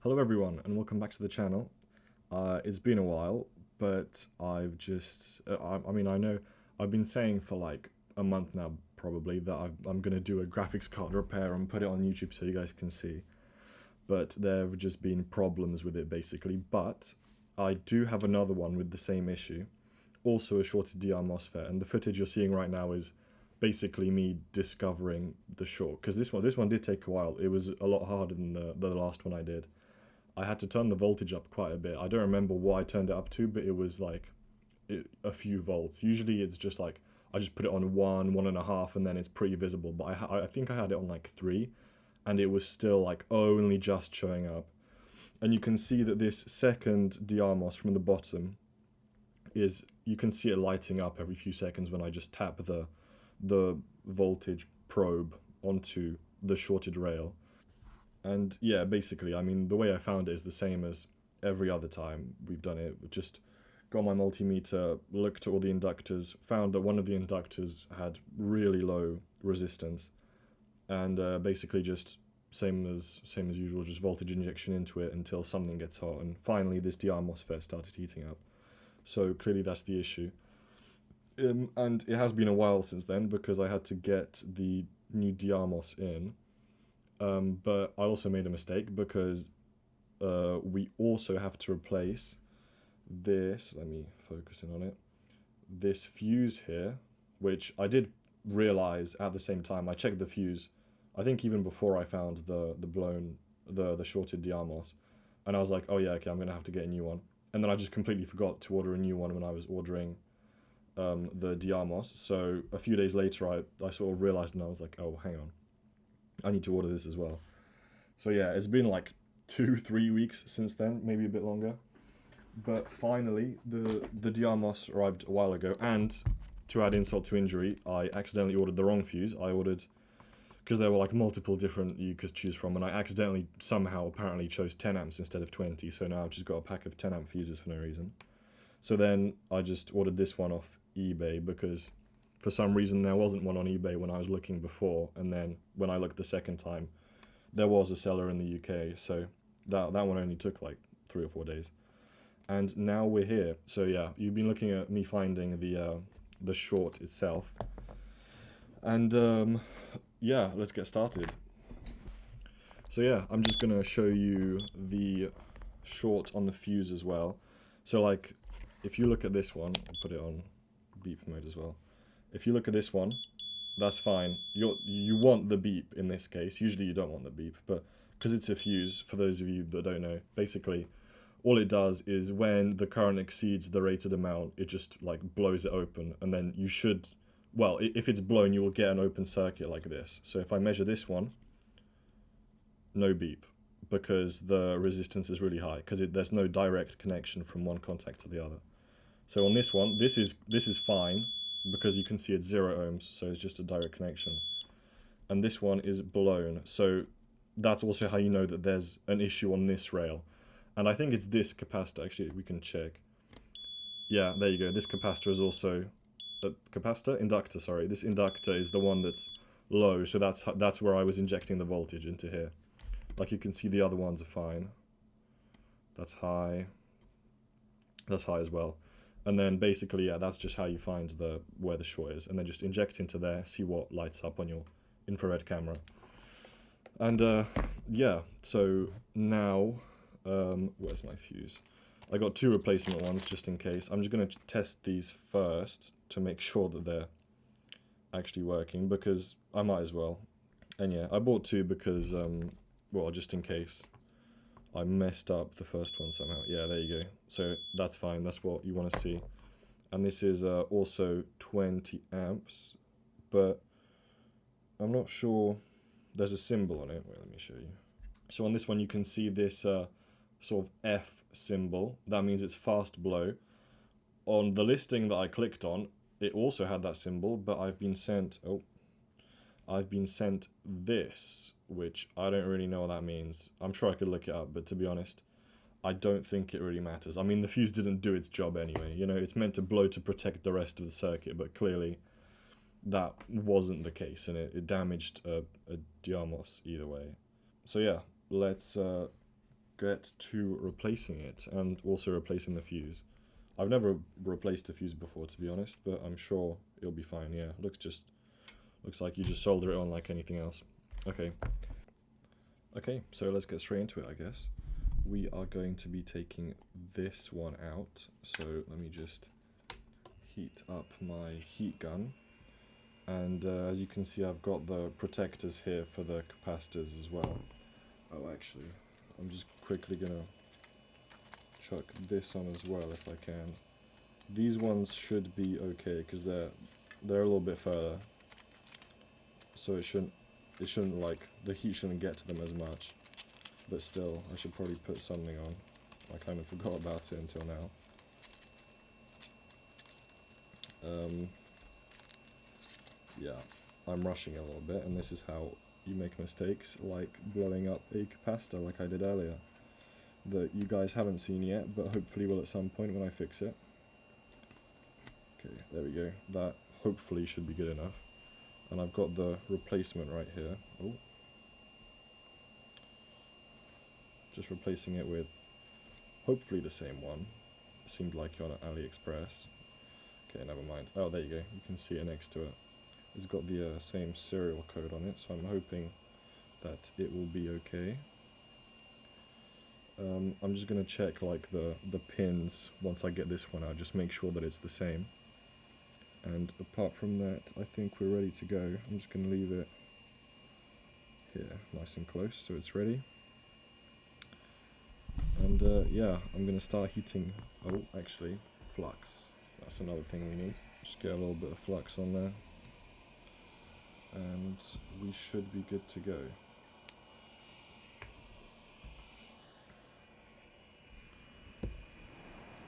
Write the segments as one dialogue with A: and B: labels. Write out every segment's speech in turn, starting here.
A: Hello everyone and welcome back to the channel. It's been a while, but I've just, I know I've been saying for like a month now probably that I'm going to do a graphics card repair and put it on YouTube so you guys can see. But there have just been problems with it basically, but I do have another one with the same issue, also a shorted DrMOS FET, and the footage you're seeing right now is basically me discovering the short, because this one did take a while. It was a lot harder than the last one I did. I had to turn the voltage up quite a bit. I don't remember what I turned it up to, but it was like a few volts. Usually it's just like, I just put it on 1.5, and then it's pretty visible. But I think I had it on like 3, and it was still like only just showing up. And you can see that this second DrMOS from the bottom is, you can see it lighting up every few seconds when I just tap the voltage probe onto the shorted rail. And yeah, basically, I mean, the way I found it is the same as every other time we've done it. Just got my multimeter, looked at all the inductors, found that one of the inductors had really low resistance, and basically just same as usual, just voltage injection into it until something gets hot, and finally this DrMOS FET started heating up. So clearly that's the issue. And it has been a while since then because I had to get the new DrMOS in. But I also made a mistake because we also have to replace this, let me focus in on it, this fuse here, which I did realize at the same time. I checked the fuse, I think even before I found the shorted DrMOS, and I was like, oh yeah, okay, I'm going to have to get a new one. And then I just completely forgot to order a new one when I was ordering the DrMOS. So a few days later, I sort of realized, and I was like, oh, hang on, I need to order this as well. So yeah, it's been like 2-3 weeks since then, maybe a bit longer. But finally, the DrMOS arrived a while ago, and to add insult to injury, I accidentally ordered the wrong fuse. I ordered, because there were like multiple different you could choose from, and I accidentally somehow apparently chose 10 amps instead of 20, so now I've just got a pack of 10 amp fuses for no reason. So then I just ordered this one off eBay because for some reason there wasn't one on eBay when I was looking before, and then when I looked the second time, there was a seller in the UK, so that one only took like 3 or 4 days. And now we're here. So yeah, you've been looking at me finding the short itself. And yeah, let's get started. So yeah, I'm just gonna show you the short on the fuse as well. So like, if you look at this one, I'll put it on beep mode as well. If you look at this one, that's fine. You want the beep in this case. Usually you don't want the beep, but because it's a fuse, for those of you that don't know, basically all it does is when the current exceeds the rated amount, it just like blows it open, and then you should, well, if it's blown, you will get an open circuit like this. So if I measure this one, no beep, because the resistance is really high, because there's no direct connection from one contact to the other. So on this one, this is fine, because you can see it's 0 ohms, so it's just a direct connection. And this one is blown, so that's also how you know that there's an issue on this rail. And I think it's this capacitor, actually we can check. Yeah, there you go, this capacitor is also, inductor, sorry. This inductor is the one that's low, so that's where I was injecting the voltage into here. Like you can see the other ones are fine. That's high as well. And then basically, yeah, that's just how you find where the short is, and then just inject into there, see what lights up on your infrared camera. And yeah, so now, where's my fuse? I got 2 replacement ones just in case. I'm just going to test these first to make sure that they're actually working, because I might as well. And yeah, I bought 2 because, well, just in case I messed up the first one somehow. Yeah, there you go. So that's fine, that's what you want to see. And this is also 20 amps, but I'm not sure, there's a symbol on it. Wait, let me show you. So on this one you can see this sort of F symbol. That means it's fast blow. On the listing that I clicked on, it also had that symbol, but I've been sent this, which I don't really know what that means. I'm sure I could look it up, but to be honest, I don't think it really matters. I mean, the fuse didn't do its job anyway. You know, it's meant to blow to protect the rest of the circuit, but clearly that wasn't the case, and it damaged a DrMOS either way. So yeah, let's go get to replacing it and also replacing the fuse. I've never replaced a fuse before, to be honest, but I'm sure it'll be fine. Yeah, looks like you just solder it on like anything else. Okay, so let's get straight into it, I guess. We are going to be taking this one out, so let me just heat up my heat gun. And as you can see, I've got the protectors here for the capacitors as well. Oh, actually, I'm just quickly gonna chuck this on as well if I can. These ones should be okay because they're a little bit further, so it shouldn't like the heat shouldn't get to them as much. But still, I should probably put something on. I kind of forgot about it until now. Yeah, I'm rushing a little bit, and this is how you make mistakes, like blowing up a capacitor like I did earlier, that you guys haven't seen yet, but hopefully will at some point when I fix it. Okay, there we go. That hopefully should be good enough. And I've got the replacement right here. Oh. Just replacing it with hopefully the same one. Seemed like you're on AliExpress. Okay, never mind. Oh, there you go. You can see it next to it. It's got the same serial code on it, so I'm hoping that it will be okay. I'm just going to check like the pins once I get this one out, just make sure that it's the same. And apart from that, I think we're ready to go. I'm just going to leave it here, nice and close, so it's ready. And yeah, I'm going to start heating. Oh, actually, flux. That's another thing we need. Just get a little bit of flux on there. And we should be good to go.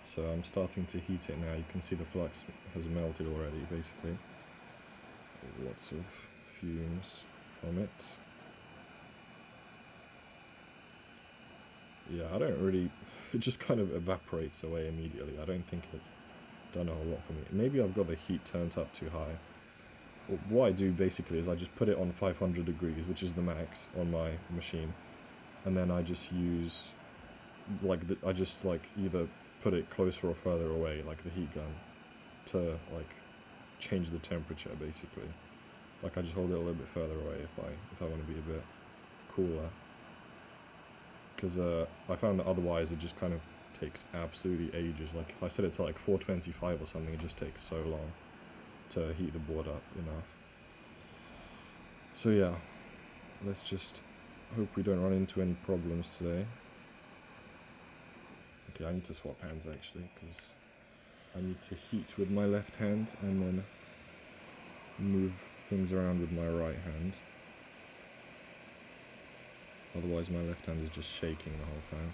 A: So I'm starting to heat it now. You can see the flux has melted already, basically. Lots of fumes from it. Yeah, I don't really... It just kind of evaporates away immediately. I don't think it's done a whole lot for me. Maybe I've got the heat turned up too high. Well, what I do basically is I just put it on 500 degrees, which is the max on my machine. And then I just use... I just either put it closer or further away, like the heat gun, to like change the temperature basically. Like I just hold it a little bit further away if I want to be a bit cooler. Because I found that otherwise it just kind of takes absolutely ages. Like if I set it to like 425 or something, it just takes so long to heat the board up enough. So yeah, let's just hope we don't run into any problems today. Okay, I need to swap hands actually, because I need to heat with my left hand and then move things around with my right hand. Otherwise my left hand is just shaking the whole time.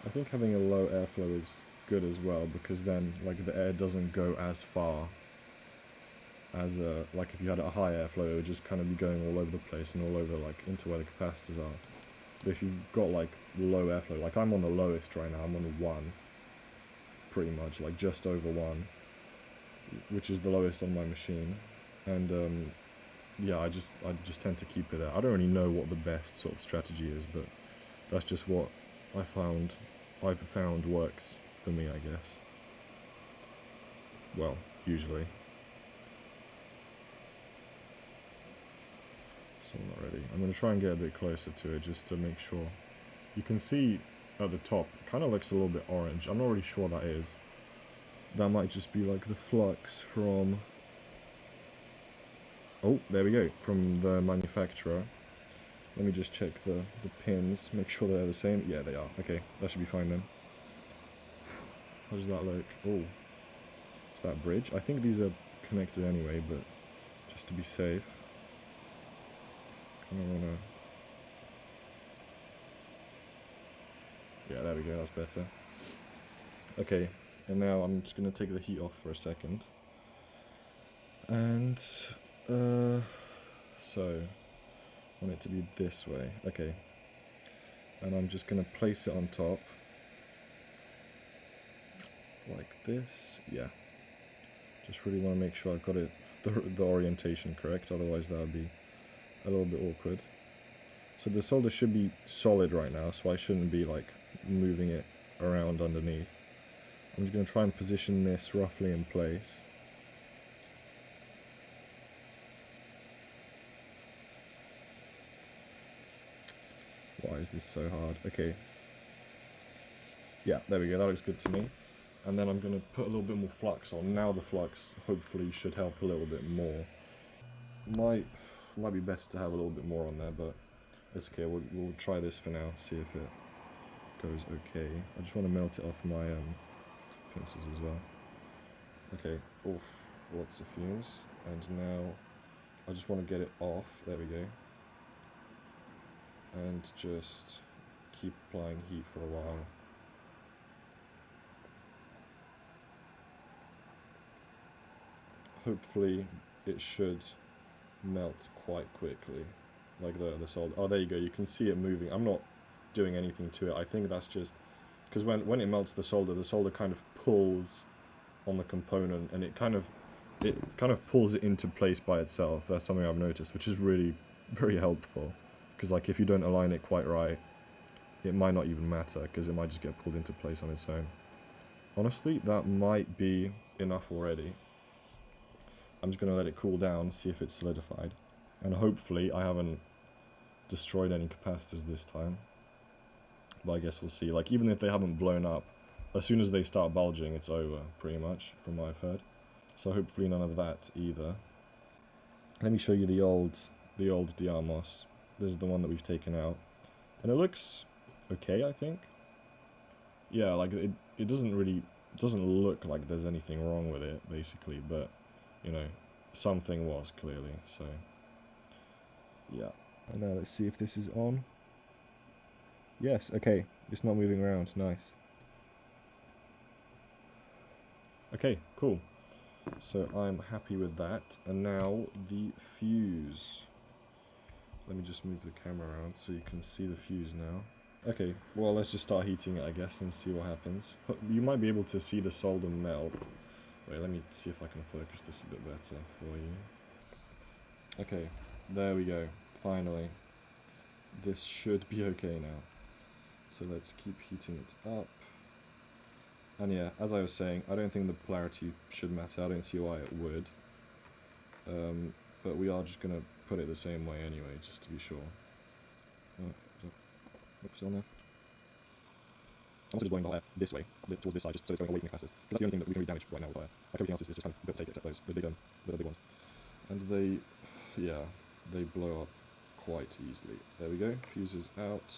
A: I think having a low airflow is good as well, because then like the air doesn't go as far as like if you had a high airflow, it would just kind of be going all over the place and all over like into where the capacitors are. But if you've got like low airflow, like I'm on the lowest right now, I'm on 1, pretty much, like just over 1, which is the lowest on my machine. And yeah, I just tend to keep it there. I don't really know what the best sort of strategy is, but that's just what I've found works for me, I guess. Well, usually. Still not ready. I'm going to try and get a bit closer to it just to make sure. You can see at the top, it kind of looks a little bit orange. I'm not really sure what that is. That might just be like the flux from... Oh, there we go, from the manufacturer. Let me just check the pins, make sure they're the same. Yeah, they are. Okay, that should be fine then. How does that look? Oh, is that bridge? I think these are connected anyway, but just to be safe. I don't wanna... Yeah, there we go, that's better. Okay, and now I'm just gonna take the heat off for a second. And, so, I want it to be this way. Okay. and I'm just going to place it on top like this. Yeah, just really want to make sure I've got it the orientation correct, otherwise that would be a little bit awkward. So the solder should be solid right now, so I shouldn't be like moving it around underneath. I'm just going to try and position this roughly in place. Why is this so hard? Okay. Yeah, there we go, that looks good to me. And then I'm going to put a little bit more flux on. Now the flux hopefully should help a little bit more. Might be better to have a little bit more on there, but it's okay. We'll try this for now, see if it goes okay. I just want to melt it off my pincers as well. Okay, oof, lots of fumes. And now I just want to get it off. There we go. And just keep applying heat for a while. Hopefully it should melt quite quickly, like the solder. Oh, there you go, you can see it moving. I'm not doing anything to it. I think that's just because when it melts the solder kind of pulls on the component, and it kind of pulls it into place by itself. That's something I've noticed, which is really very helpful, because like if you don't align it quite right, it might not even matter, because it might just get pulled into place on its own. Honestly, that might be enough already. I'm just going to let it cool down, see if it's solidified. And hopefully I haven't destroyed any capacitors this time. But I guess we'll see. Like, even if they haven't blown up, as soon as they start bulging, it's over, pretty much, from what I've heard. So hopefully none of that either. Let me show you the old DrMOS. This is the one that we've taken out. And it looks okay, I think. Yeah, like, it doesn't look like there's anything wrong with it, basically, but you know, something was clearly, so yeah. And now let's see if this is on. Yes, okay, it's not moving around, nice. Okay, cool. So I'm happy with that. And now the fuse. Let me just move the camera around so you can see the fuse now. Okay, well, let's just start heating it, I guess, and see what happens. You might be able to see the solder melt. Wait, let me see if I can focus this a bit better for you. Okay, there we go, finally. This should be okay now. So let's keep heating it up. And yeah, as I was saying, I don't think the polarity should matter. I don't see why it would. But we are just going to put it the same way anyway, just to be sure. Oops, on there. I'm also just blowing the wire this way, towards this side, just so it's going away from the capacitors. Because that's the only thing that we can really damage right now with wire. Like everything else is just kind of built to take it, except those, the big ones. And they blow up quite easily. There we go, fuse is out.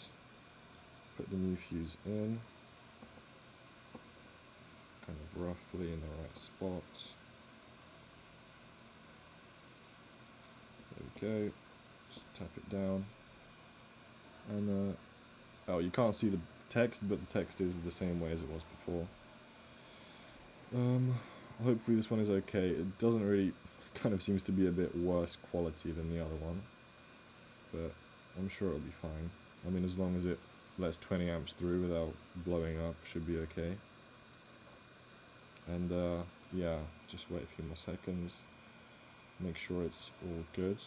A: Put the new fuse in. Kind of roughly in the right spot. There we go. Just tap it down. And, oh, you can't see the text, but the text is the same way as it was before. Hopefully this one is okay. It doesn't really, kind of seems to be a bit worse quality than the other one, but I'm sure it'll be fine. I mean, as long as it lets 20 amps through without blowing up, should be okay. And yeah, just wait a few more seconds, make sure it's all good.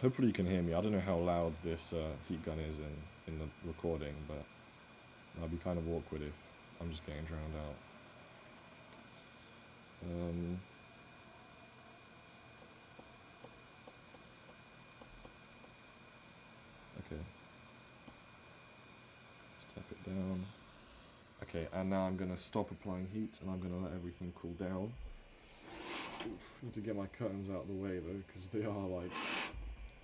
A: Hopefully you can hear me. I don't know how loud this heat gun is in the recording, but that'd be kind of awkward if I'm just getting drowned out. Okay. Just tap it down. Okay, and now I'm going to stop applying heat and I'm going to let everything cool down. Oof, need to get my curtains out of the way though, because they are like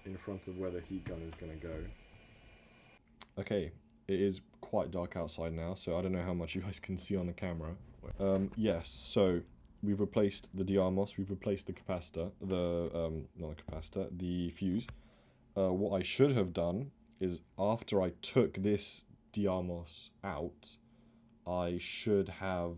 A: in front of where the heat gun is going to go. Okay, it is quite dark outside now, so I don't know how much you guys can see on the camera. Yes, so we've replaced the DrMOS, we've replaced the capacitor, not the capacitor, the fuse. What I should have done is, after I took this DrMOS out, I should have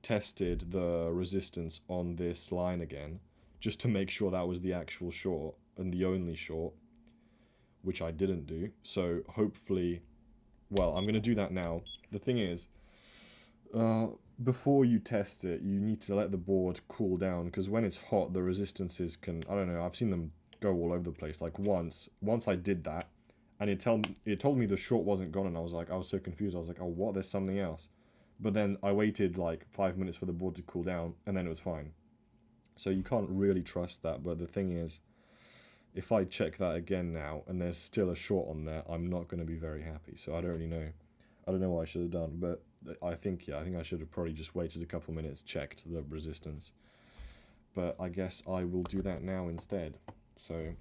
A: tested the resistance on this line again, just to make sure that was the actual short and the only short. which I didn't do. So hopefully, well, I'm going to do that now. The thing is, before you test it, you need to let the board cool down, because when it's hot, the resistances can, I don't know, I've seen them go all over the place. Like once I did that, and it told me the short wasn't gone, and I was so confused. I was like, oh, what? There's something else. But then I waited like 5 minutes for the board to cool down, and then it was fine. So you can't really trust that. But the thing is, if I check that again now, and there's still a short on there, I'm not going to be very happy. So I don't really know. I don't know what I should have done, but I think I should have probably just waited a couple minutes, checked the resistance. But I guess I will do that now instead. So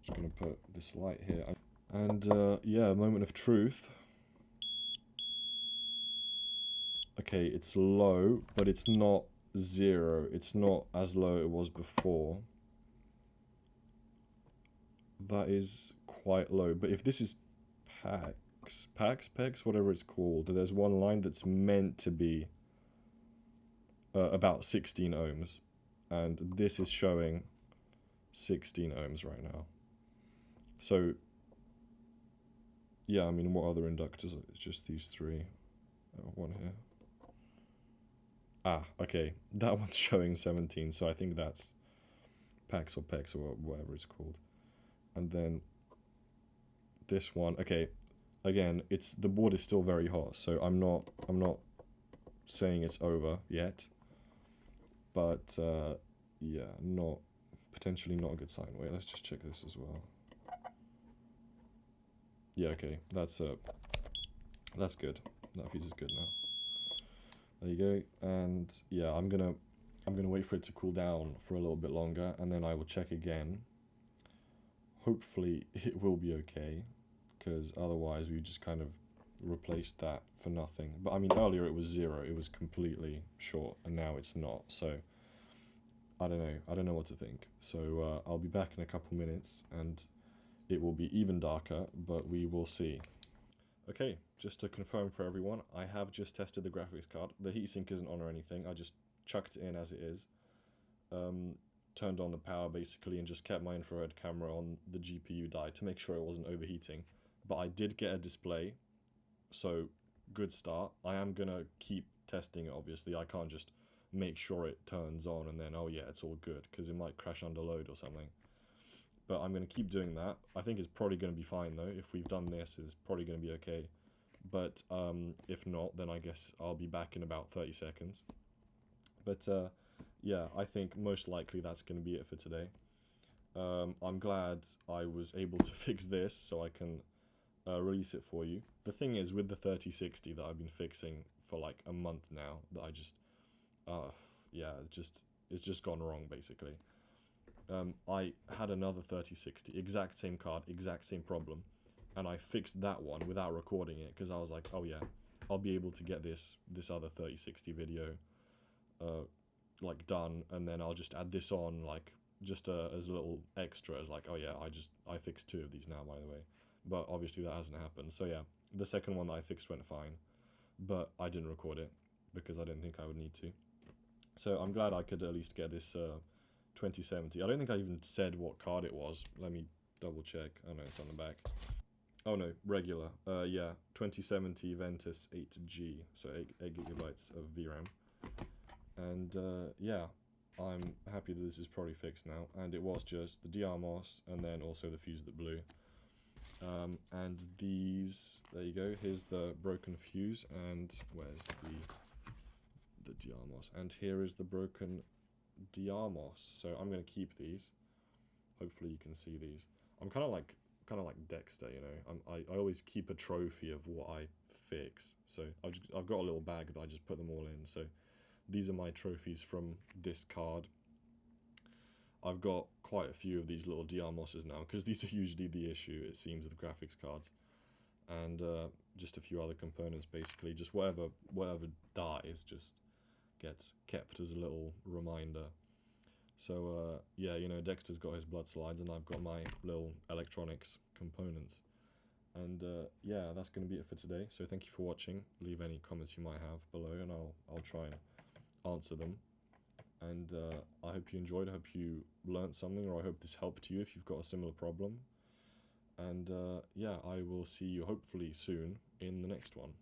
A: just going to put this light here. And yeah, moment of truth. Okay, it's low, but it's not 0. It's not as low as it was before. That is quite low. But if this is PAX, whatever it's called, there's one line that's meant to be about 16 ohms. And this is showing 16 ohms right now. So, yeah, I mean, what other inductors? It's just these three. One here. Ah, okay. That one's showing 17, so I think that's PAX or PEX or whatever it's called. And then this one, okay. Again, the board is still very hot, so I'm not saying it's over yet. But yeah, potentially not a good sign. Wait, let's just check this as well. Yeah, okay, that's good. That fuse is good now. There you go. And yeah, I'm gonna wait for it to cool down for a little bit longer, and then I will check again. Hopefully it will be okay, because otherwise we just kind of replaced that for nothing. But I mean, earlier it was 0, it was completely short, and now it's not. So I don't know what to think. So I'll be back in a couple minutes, and it will be even darker, but we will see. Okay, just to confirm for everyone, I have just tested the graphics card. The heatsink isn't on or anything. I just chucked it in as it is. Turned on the power basically and just kept my infrared camera on the GPU die to make sure it wasn't overheating. But I did get a display, so good start. I am gonna keep testing it, obviously. I can't just make sure it turns on and then, oh yeah, it's all good, because it might crash under load or something. But I'm going to keep doing that. I think it's probably going to be fine though. If we've done this, it's probably going to be okay. But if not, then I guess I'll be back in about 30 seconds. But yeah, I think most likely that's going to be it for today. I'm glad I was able to fix this so I can release it for you. The thing is, with the 3060 that I've been fixing for like a month now, that I just, yeah, it's just gone wrong basically. I had another 3060, exact same card, exact same problem, and I fixed that one without recording it, because I was like, oh yeah, I'll be able to get this other 3060 video like done, and then I'll just add this on, like just as a little extra, as like, oh yeah, I fixed 2 of these now, by the way. But obviously that hasn't happened. So yeah, the second one that I fixed went fine, but I didn't record it because I didn't think I would need to. So I'm glad I could at least get this 2070. I don't think I even said what card it was. Let me double check. Oh no, it's on the back. Oh no, regular. Yeah, 2070 Ventus 8G, so 8 gigabytes of VRAM. And yeah, I'm happy that this is probably fixed now. And it was just the DrMOS and then also the fuse that blew. And these, there you go. Here's the broken fuse, and where's the DrMOS? And here is the broken DrMOS. So I'm going to keep these. Hopefully you can see these. I'm kind of like Dexter, you know. I always keep a trophy of what I fix. So I've got a little bag that I just put them all in. So these are my trophies from this card. I've got quite a few of these little DrMOSs now, because these are usually the issue, it seems, with graphics cards. And just a few other components, basically. Just whatever dies just gets kept as a little reminder. So yeah, you know, Dexter's got his blood slides, and I've got my little electronics components. And yeah, that's going to be it for today. So thank you for watching. Leave any comments you might have below, and I'll try and answer them. And I hope you enjoyed. I hope you learnt something, or I hope this helped you if you've got a similar problem. And yeah, I will see you hopefully soon in the next one.